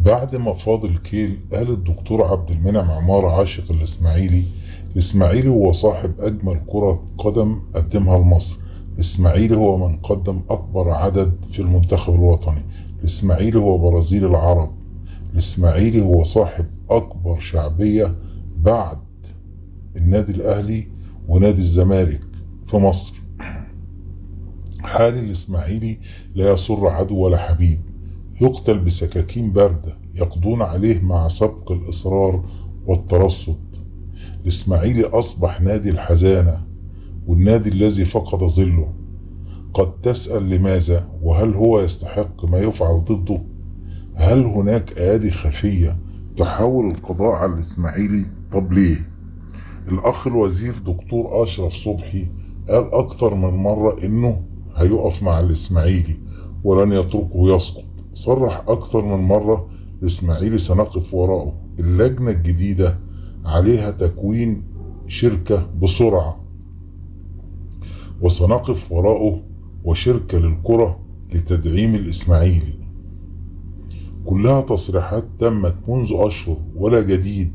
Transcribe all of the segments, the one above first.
بعد ما فاض الكيل قال الدكتور عبد المنعم عمار عاشق الإسماعيلي هو صاحب أجمل كرة قدم قدمها لمصر. الإسماعيلي هو من قدم أكبر عدد في المنتخب الوطني. الإسماعيلي هو برازيل العرب. الإسماعيلي هو صاحب أكبر شعبية بعد النادي الأهلي ونادي الزمالك في مصر. حال الإسماعيلي لا يسر عدو ولا حبيب، يقتل بسكاكين باردة يقضون عليه مع سبق الإصرار والترصد. الإسماعيلي أصبح نادي الحزانة والنادي الذي فقد ظله. قد تسأل لماذا، وهل هو يستحق ما يفعل ضده؟ هل هناك أيادي خفية تحاول القضاء على الإسماعيلي؟ طب ليه؟ الأخ الوزير دكتور أشرف صبحي قال أكتر من مرة إنه هيقف مع الإسماعيلي ولن يتركه يسقط. صرح أكتر من مرة الإسماعيلي سنقف وراءه. اللجنة الجديدة عليها تكوين شركة بسرعة، وسنقف وراءه، وشركة للكرة لتدعيم الإسماعيلي. كلها تصريحات تمت منذ أشهر ولا جديد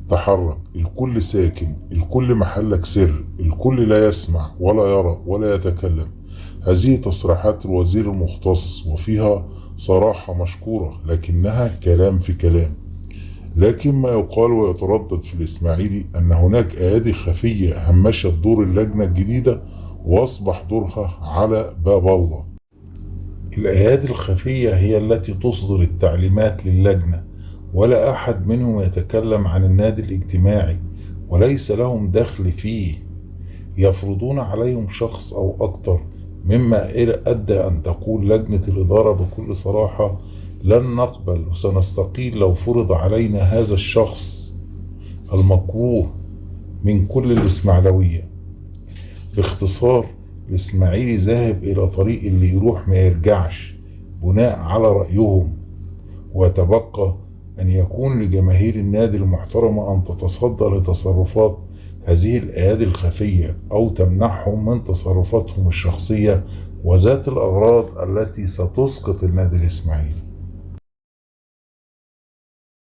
تحرك. الكل ساكن، الكل محلك سر، الكل لا يسمع ولا يرى ولا يتكلم. هذه تصريحات الوزير المختص وفيها صراحة مشكورة، لكنها كلام في كلام. لكن ما يقال ويتردد في الإسماعيلي أن هناك أيادي خفية همشت دور اللجنة الجديدة وأصبح دورها على باب الله. الأيادي الخفية هي التي تصدر التعليمات للجنة، ولا أحد منهم يتكلم عن النادي الاجتماعي وليس لهم دخل فيه. يفرضون عليهم شخص أو أكتر، مما أدى أن تقول لجنة الإدارة بكل صراحة: لن نقبل وسنستقيل لو فرض علينا هذا الشخص المكروه من كل الإسماعيلوية. باختصار، الإسماعيلي ذاهب إلى طريق اللي يروح ما يرجعش بناء على رأيهم، وتبقى أن يكون لجماهير النادي المحترمة أن تتصدى لتصرفات هذه الأيادي الخفية أو تمنعهم من تصرفاتهم الشخصية وذات الأغراض التي ستسقط النادي الإسماعيلي.